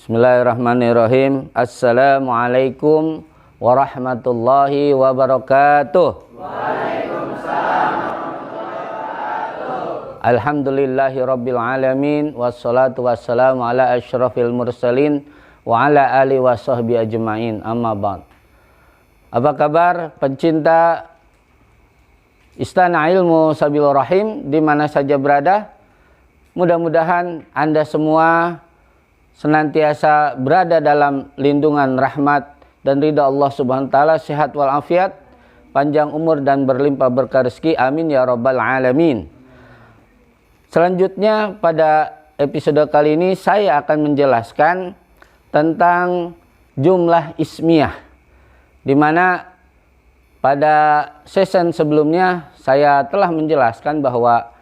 Bismillahirrahmanirrahim. Assalamualaikum warahmatullahi wabarakatuh. Waalaikumsalam. Alhamdulillahi rabbil alamin. Wassalatu wassalamu ala asyrafil mursalin wa ala alihi wa sahbihi ajma'in. Amma ba'd. Apa kabar pencinta Istana Ilmu Sabilur Rahim di mana saja berada? Mudah-mudahan Anda semua senantiasa berada dalam lindungan rahmat dan ridha Allah Subhanahu wa taala, sehat walafiat, panjang umur dan berlimpah berkah rezeki. Amin ya rabbal alamin. Selanjutnya pada episode kali ini saya akan menjelaskan tentang jumlah ismiyah, di mana pada sesi sebelumnya saya telah menjelaskan bahwa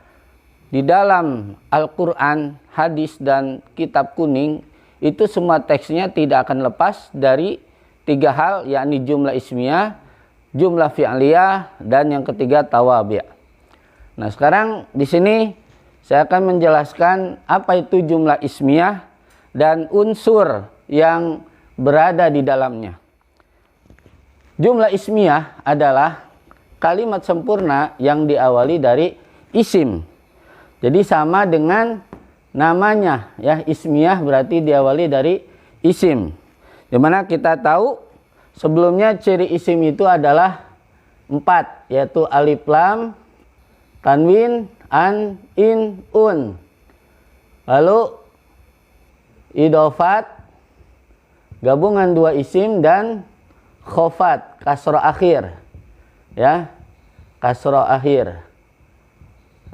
di dalam Al-Quran, hadis, dan kitab kuning itu semua teksnya tidak akan lepas dari tiga hal, yakni jumlah ismiyah, jumlah fi'liyah, dan yang ketiga tawabi'. Nah, sekarang di sini saya akan menjelaskan apa itu jumlah ismiyah dan unsur yang berada di dalamnya. Jumlah ismiyah adalah kalimat sempurna yang diawali dari isim. Jadi sama dengan namanya, ya, ismiyah berarti diawali dari isim. Dimana kita tahu sebelumnya ciri isim itu adalah 4, yaitu alif lam, tanwin, an, in, un. Lalu idofat, gabungan dua isim, dan khofat, kasroh akhir, ya, kasroh akhir.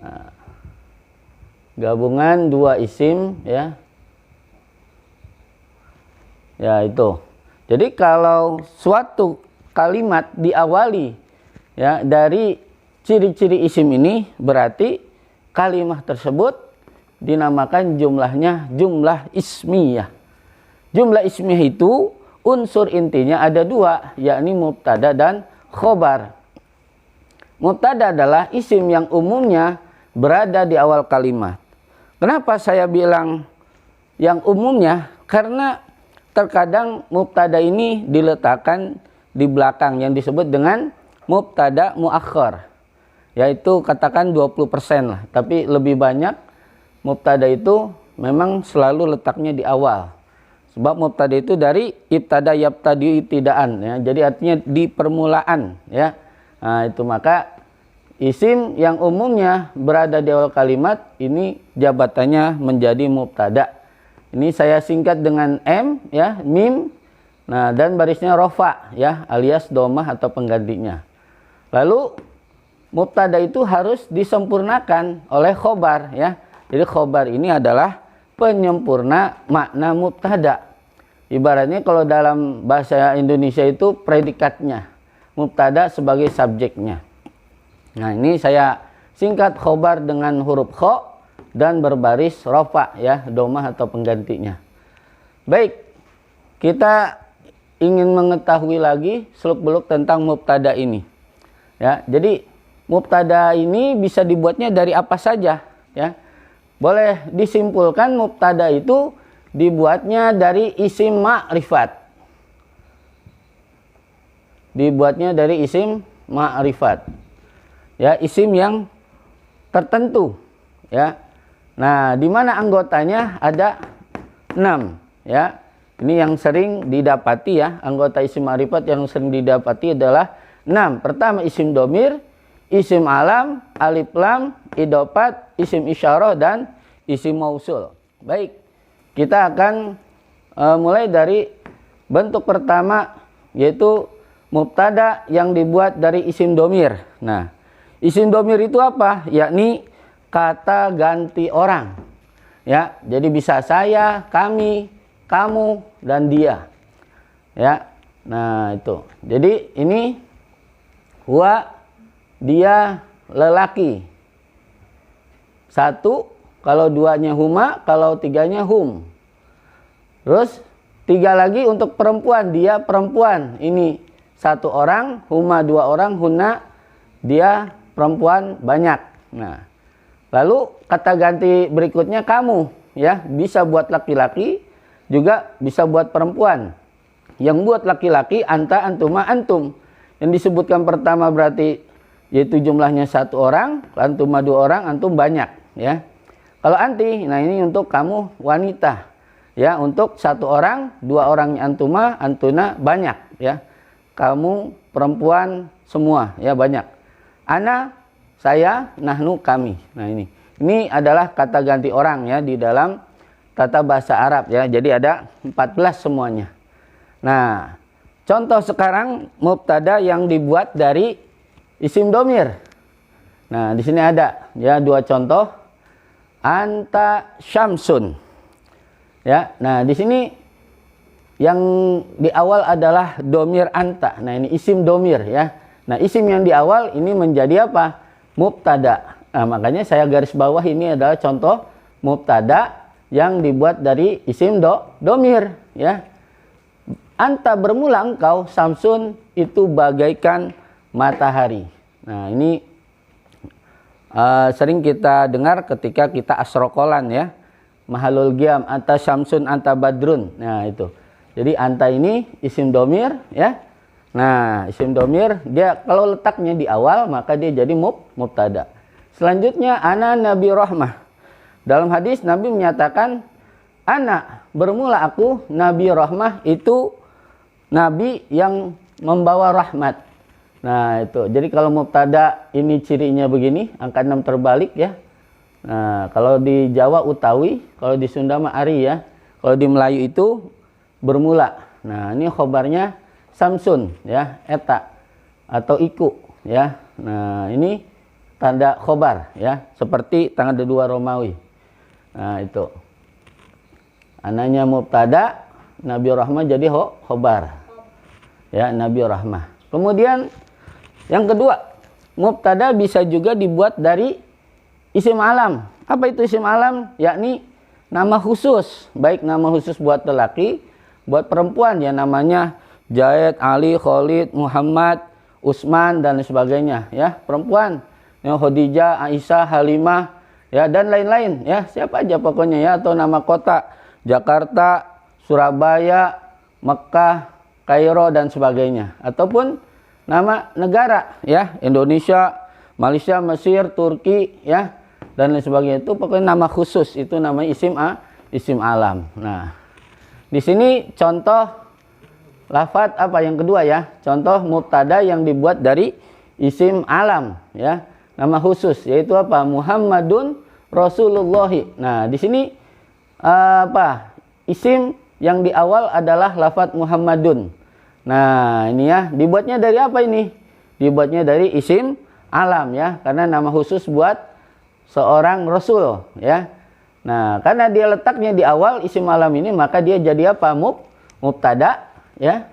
Nah, gabungan dua isim, ya. Ya, itu. Jadi kalau suatu kalimat diawali, ya, dari ciri-ciri isim ini, berarti kalimat tersebut dinamakan jumlahnya jumlah ismiyah. Jumlah ismiyah itu unsur intinya ada dua, yakni mubtada dan khobar. Mubtada adalah isim yang umumnya berada di awal kalimat. Kenapa saya bilang yang umumnya? Karena terkadang mubtada ini diletakkan di belakang yang disebut dengan mubtada muakhir, yaitu katakan 20% lah, tapi lebih banyak mubtada itu memang selalu letaknya di awal. Sebab mubtada itu dari ibtada yabtadi ibtidaan, ya. Jadi artinya di permulaan, ya. Nah, itu maka isim yang umumnya berada di awal kalimat ini jabatannya menjadi mubtada. Ini saya singkat dengan M, ya, mim. Nah, dan barisnya rofa, ya, alias domah atau penggantinya. Lalu mubtada itu harus disempurnakan oleh khobar, ya. Jadi khobar ini adalah penyempurna makna mubtada. Ibaratnya kalau dalam bahasa Indonesia itu predikatnya, mubtada sebagai subjeknya. Nah, ini saya singkat khobar dengan huruf kho dan berbaris rofa, ya, domah atau penggantinya. Baik, kita ingin mengetahui lagi seluk-beluk tentang mubtada ini, ya. Jadi mubtada ini bisa dibuatnya dari apa saja, ya. Boleh disimpulkan mubtada itu dibuatnya dari isim ma'rifat. Dibuatnya dari isim ma'rifat. Ya, isim yang tertentu, ya. Nah, di mana anggotanya ada 6, ya. Ini yang sering didapati, ya, anggota isim ma'rifat yang sering didapati adalah 6. Pertama isim domir, isim alam, alif lam, idofat, isim isyarah, dan isim mausul. Baik, kita akan mulai dari bentuk pertama, yaitu mubtada yang dibuat dari isim domir. Nah, isim domir itu apa? Yakni kata ganti orang, ya. Jadi bisa saya, kami, kamu, dan dia, ya. Nah, itu. Jadi ini huwa, dia, lelaki. 1, kalau 2-nya huma, kalau 3-nya hum. Terus 3 lagi untuk perempuan, dia perempuan. Ini 1 orang, huma 2 orang, hunna dia perempuan banyak. Nah, lalu kata ganti berikutnya kamu, ya, bisa buat laki-laki, juga bisa buat perempuan. Yang buat laki-laki anta, antuma, antum. Yang disebutkan pertama berarti yaitu jumlahnya 1 orang, antuma 2 orang, antum banyak, ya. Kalau anti, nah ini untuk kamu wanita, ya. Untuk 1 orang, 2 orangnya antuma, antuna banyak, ya. Kamu perempuan semua, ya, banyak. Ana, saya, nahnu, kami. Nah ini adalah kata ganti orang, ya, di dalam tata bahasa Arab, ya. Jadi ada 14 semuanya. Nah, contoh sekarang mubtada yang dibuat dari isim domir. Nah, di sini ada, ya, 2 contoh. Anta syamsun. Ya, nah di sini yang di awal adalah domir anta. Nah, ini isim domir, ya. Nah, isim yang di awal ini menjadi apa? Mubtada. Nah, makanya saya garis bawah ini adalah contoh mubtada yang dibuat dari isim domir, ya. Anta bermula engkau, samsun itu bagaikan matahari. Nah, ini sering kita dengar ketika kita asrokolan, ya. Mahalul giam, anta syamsun, anta badrun. Nah, itu. Jadi anta ini isim domir, ya. Nah, isim domir dia kalau letaknya di awal maka dia jadi mubtada. Selanjutnya ana nabi rahmah. Dalam hadis Nabi menyatakan ana bermula aku nabi rahmah, itu nabi yang membawa rahmat. Nah, itu. Jadi kalau mubtada ini cirinya begini, angka 6 terbalik, ya. Nah, kalau di Jawa utawi, kalau di Sunda mah ari, ya. Kalau di Melayu itu bermula. Nah, ini khobarnya samsun, ya, eta atau iku, ya. Nah, ini tanda khobar, ya, seperti tanggal 2 Romawi. Nah, itu. Ananya mubtada, Nabi Rahmah jadi khobar. Ya, Nabi Rahmah. Kemudian yang kedua, mubtada bisa juga dibuat dari isim alam. Apa itu isim alam? Yakni nama khusus, baik nama khusus buat lelaki, buat perempuan, ya, namanya Zaid, Ali, Khalid, Muhammad, Utsman dan sebagainya, ya, perempuan. Ya, Khadijah, Aisyah, Halimah, ya, dan lain-lain, ya, siapa aja pokoknya, ya, atau nama kota Jakarta, Surabaya, Mekah, Kairo dan sebagainya, ataupun nama negara, ya, Indonesia, Malaysia, Mesir, Turki, ya, dan lain sebagainya. Itu pokoknya nama khusus, itu namanya isim alam. Nah, di sini contoh lafadz apa yang kedua, ya, contoh mubtada yang dibuat dari isim alam, ya, nama khusus, yaitu apa? Muhammadun Rasulullahi. Nah, di sini apa? Isim yang di awal adalah lafadz Muhammadun. Nah, ini, ya, dibuatnya dari apa ini? Dibuatnya dari isim alam, ya, karena nama khusus buat seorang rasul, ya. Nah, karena dia letaknya di awal isim alam ini, maka dia jadi apa? Mubtada, ya.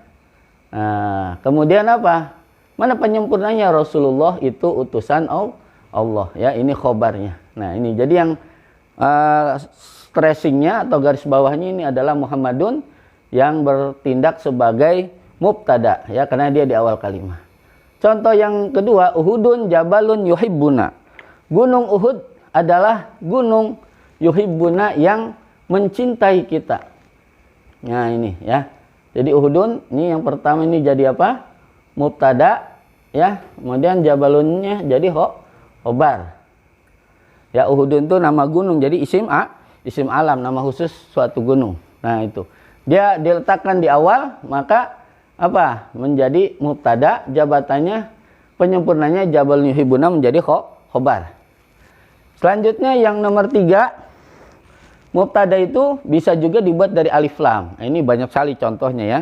Nah, kemudian apa? Mana penyempurnanya? Rasulullah itu utusan Allah, ya, ini khobarnya. Nah, ini jadi yang stressingnya atau garis bawahnya ini adalah Muhammadun yang bertindak sebagai mubtada, ya, karena dia di awal kalimat. Contoh yang kedua, Uhudun jabalun yuhibbuna. Gunung Uhud adalah gunung yuhibbuna yang mencintai kita. Nah, ini, ya. Jadi Uhudun ini yang pertama ini jadi apa? Mubtada, ya. Kemudian jabalunnya jadi khobar. Ya, Uhudun itu nama gunung, jadi isim alam, nama khusus suatu gunung. Nah, itu. Dia diletakkan di awal, maka apa? Menjadi mubtada, jabatannya penyempurnanya jabal yuhibbuna menjadi khobar. Selanjutnya yang nomor 3, mubtada itu bisa juga dibuat dari alif lam. Nah, ini banyak sekali contohnya, ya.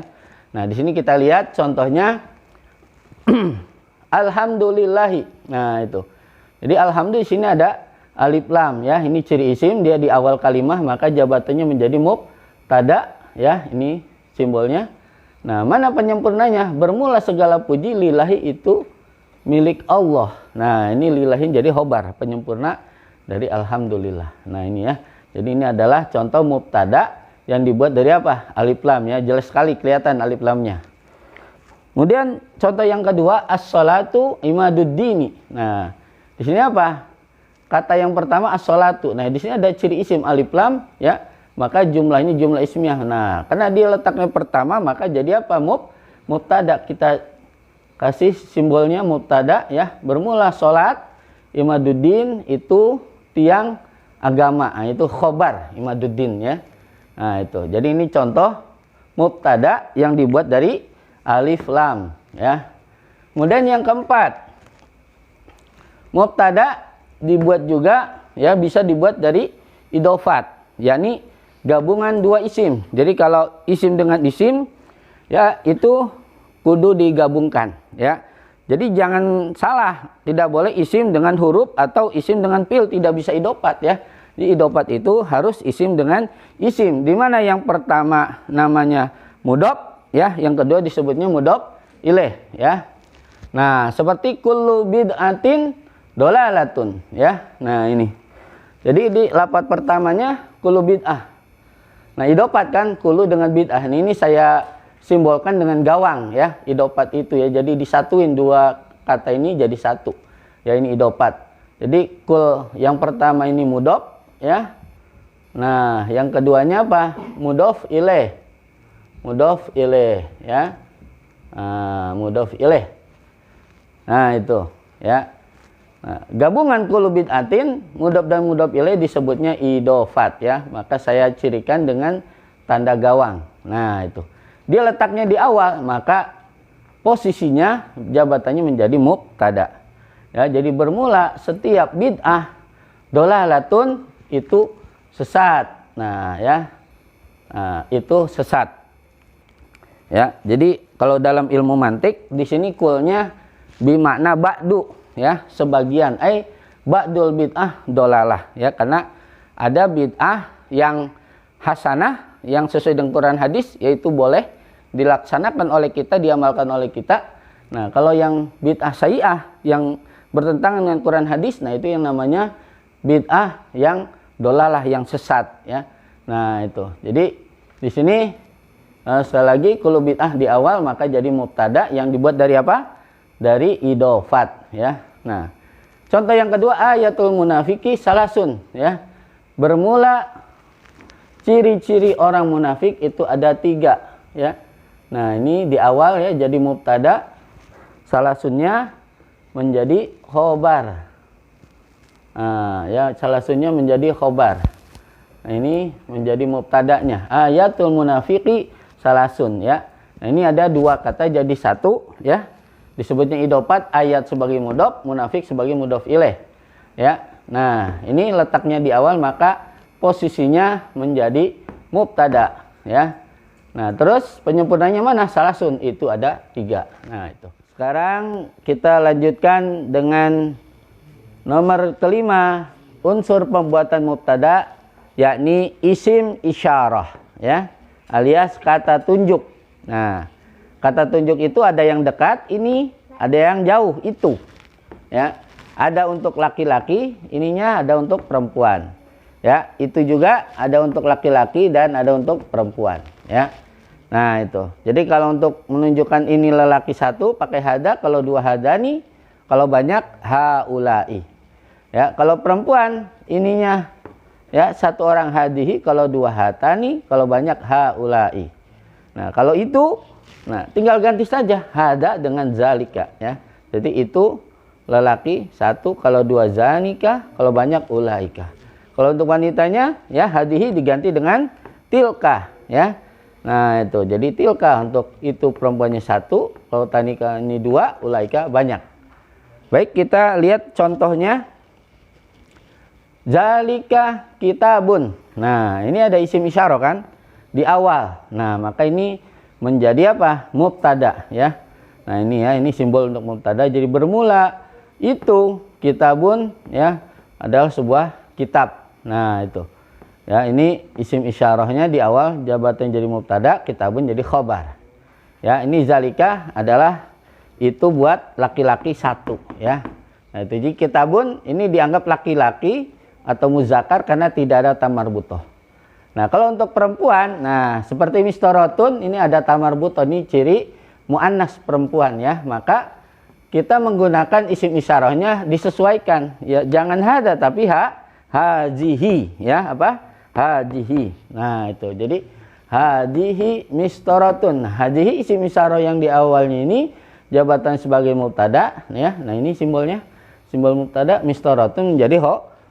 Nah, di sini kita lihat contohnya alhamdulillahi. Nah, itu. Jadi alhamdulillah di sini ada alif lam, ya. Ini ciri isim, dia di awal kalimah maka jabatannya menjadi mubtada, ya. Ini simbolnya. Nah, mana penyempurnanya? Bermula segala puji lillahi itu milik Allah. Nah, ini lillahi jadi khobar, penyempurna dari alhamdulillah. Nah, ini, ya. Jadi ini adalah contoh mubtada yang dibuat dari apa? Alif lam, ya. Jelas sekali kelihatan alif lamnya. Kemudian contoh yang kedua, as-sholatu imaduddini. Nah, di sini apa? Kata yang pertama as-sholatu. Nah, di sini ada ciri isim alif lam, ya. maka jumlahnya jumlah ismiyah. Nah, karena dia letaknya pertama, maka jadi apa? Mubtada. Kita kasih simbolnya mubtada ya. Bermula sholat, Imaduddin itu tiang agama. Nah, itu khobar Imaduddin ya. Nah, itu. Jadi ini contoh mubtada yang dibuat dari alif lam ya. Kemudian yang keempat, mubtada dibuat juga ya, bisa dibuat dari idofat, yakni gabungan dua isim. Jadi kalau isim dengan isim ya itu kudu digabungkan ya. Jadi jangan salah, tidak boleh isim dengan huruf atau isim dengan fi'il, tidak bisa idofat ya. Di idofat itu harus isim dengan isim. Di mana yang pertama namanya mudhof ya, yang kedua disebutnya mudhof ilaih ya. Nah, seperti kullu bid'atin dolalatun ya. Nah, ini. Jadi di lafaz pertamanya kullu bid'ah. Nah, idofat kan kullu dengan bid'ah. Ini saya simbolkan dengan gawang ya, idofat itu ya. Jadi disatuin dua kata ini jadi satu. Ya, ini idofat. Jadi kul yang pertama ini mudhof ya. Nah, yang keduanya apa? Mudhof ilaih. Mudhof ilaih ya. Mudhof ilaih. Nah, itu ya. Nah, gabungan kullu bid'atin, mudhof dan mudhof ilaih disebutnya idofat ya. Maka saya cirikan dengan tanda gawang. Nah, itu. Dia letaknya di awal, maka posisinya jabatannya menjadi mubtada. Ya, jadi bermula setiap bid'ah dolalatun itu sesat. Nah, ya. Nah, itu sesat. Ya, jadi kalau dalam ilmu mantik di sini kulnya bimakna ba'du ya, sebagian ba'dul bid'ah dolalah ya, karena ada bid'ah yang hasanah yang sesuai dengan Quran hadis, yaitu boleh dilaksanakan oleh kita, diamalkan oleh kita. Nah, kalau yang bid'ah sayyi'ah yang bertentangan dengan Quran hadis, nah itu yang namanya bid'ah yang dolalah, yang sesat ya. Nah, itu. Jadi di sini sekali lagi kullu bid'ah di awal maka jadi mubtada yang dibuat dari apa? Dari idofat ya. Nah, contoh yang kedua ayatul munafiki salasun ya. Bermula ciri-ciri orang munafik itu ada 3 ya. Nah, ini di awal ya jadi mubtada, salasunnya menjadi khobar. Nah, ya salasunnya menjadi khobar. Nah, ini menjadi mubtadanya. Ayatul munafiki salasun ya. Nah, ini ada 2 kata jadi 1 ya. Disebutnya idofat, ayat sebagai mudhof, munafik sebagai mudhof ilaih ya. Nah, ini letaknya di awal maka posisinya menjadi mubtada ya. Nah, terus penyempurnanya mana? Salasun itu ada 3. Nah, itu. Sekarang kita lanjutkan dengan nomor kelima, unsur pembuatan mubtada, yakni isim isyarah ya, alias kata tunjuk. Nah, kata tunjuk itu ada yang dekat ini, ada yang jauh itu ya. Ada untuk laki-laki, ininya ada untuk perempuan. Ya, itu juga ada untuk laki-laki dan ada untuk perempuan ya. Nah, itu. Jadi kalau untuk menunjukkan ini lelaki 1 pakai hada, kalau 2 hadani, kalau banyak haulai. Ya, kalau perempuan ininya ya 1 orang hadihi, kalau 2 hatani, kalau banyak haulai. Nah, kalau itu nah tinggal ganti saja hada dengan zalika ya. Jadi itu lelaki 1, kalau 2 zanika, kalau banyak ulaika. Kalau untuk wanitanya ya hadihi diganti dengan tilka ya. Nah, itu. Jadi tilka untuk itu perempuannya 1, kalau tanika ini 2, ulaika banyak. Baik, kita lihat contohnya. Zalika kitabun. Nah, ini ada isim isyarah kan di awal. Nah, maka ini menjadi apa? Mubtada ya. Nah, ini ya, ini simbol untuk mubtada. Jadi bermula itu kitabun ya adalah sebuah kitab. Nah, itu. Ya, ini isim isyarahnya di awal, jabatan jadi mubtada, kitabun jadi khobar. Ya, ini zalika adalah itu buat laki-laki 1 ya. Nah, itu jadi kitabun ini dianggap laki-laki atau muzakkar karena tidak ada tamar butoh. Nah, kalau untuk perempuan, nah seperti mistorotun ini ada tamar butoh, ini ciri muannas perempuan ya. Maka kita menggunakan isim isyarahnya disesuaikan ya, jangan hada tapi hazihi ya, apa? Hadihi. Nah, itu. Jadi hadihi mistoratun. Hadihi isim isyarah yang di awalnya ini jabatan sebagai mubtada ya. Nah, ini simbolnya. Simbol mubtada mistoratun menjadi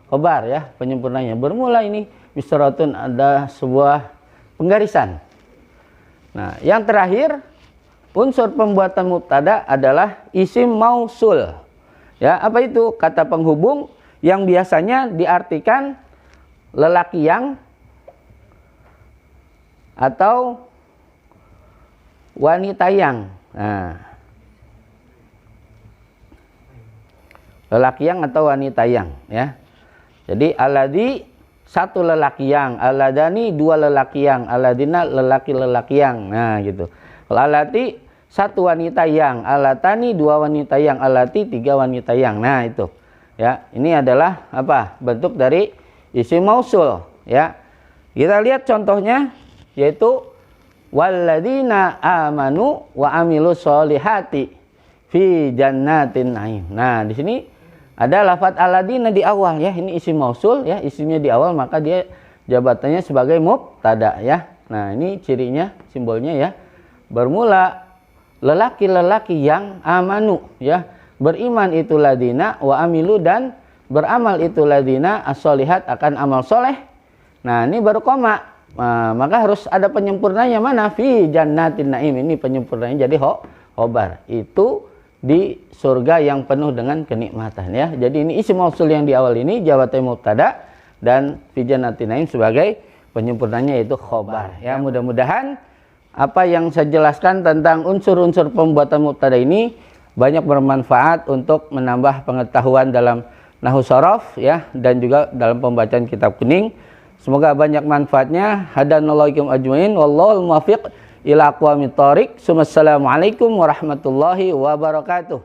khobar ya, penyempurnanya. Bermula ini mistoratun ada sebuah penggarisan. Nah, yang terakhir unsur pembuatan mubtada adalah isim mausul. Ya, apa itu? Kata penghubung yang biasanya diartikan lelaki yang atau wanita yang. Nah, lelaki yang atau wanita yang ya. Jadi alladzi satu lelaki yang, alladani dua lelaki yang, alladina lelaki-lelaki yang. Nah, gitu. Kalau allati satu wanita yang, alatani dua wanita yang, alati tiga wanita yang. Nah, itu. Ya, ini adalah apa? Bentuk dari isim mausul ya. Kita lihat contohnya yaitu walladzina amanu wa amilus solihati fi jannatin naim. Nah, di sini ada lafadz alladzina di awal ya. Ini isim mausul ya, isimnya di awal maka dia jabatannya sebagai mubtada ya. Nah, ini cirinya, simbolnya ya. Bermula lelaki-lelaki yang amanu ya. Beriman itu ladina wa amilu dan beramal itu ladina as-solihat akan amal soleh. Nah, ini baru koma. Nah, maka harus ada penyempurnanya mana? Fi jannatin naim. Ini penyempurnanya jadi khobar. Itu di surga yang penuh dengan kenikmatan ya. Jadi ini isim mausul yang di awal ini jabatan mubtada dan fi jannatin naim sebagai penyempurnanya yaitu khobar. Ya, mudah-mudahan apa yang saya jelaskan tentang unsur-unsur pembuatan mubtada ini banyak bermanfaat untuk menambah pengetahuan dalam nahwu shorof ya, dan juga dalam pembacaan kitab kuning. Semoga banyak manfaatnya. Hadanallahu ajmain wallahul muwaffiq ila aqwamit thoriq. Wassalamualaikum warahmatullahi wabarakatuh.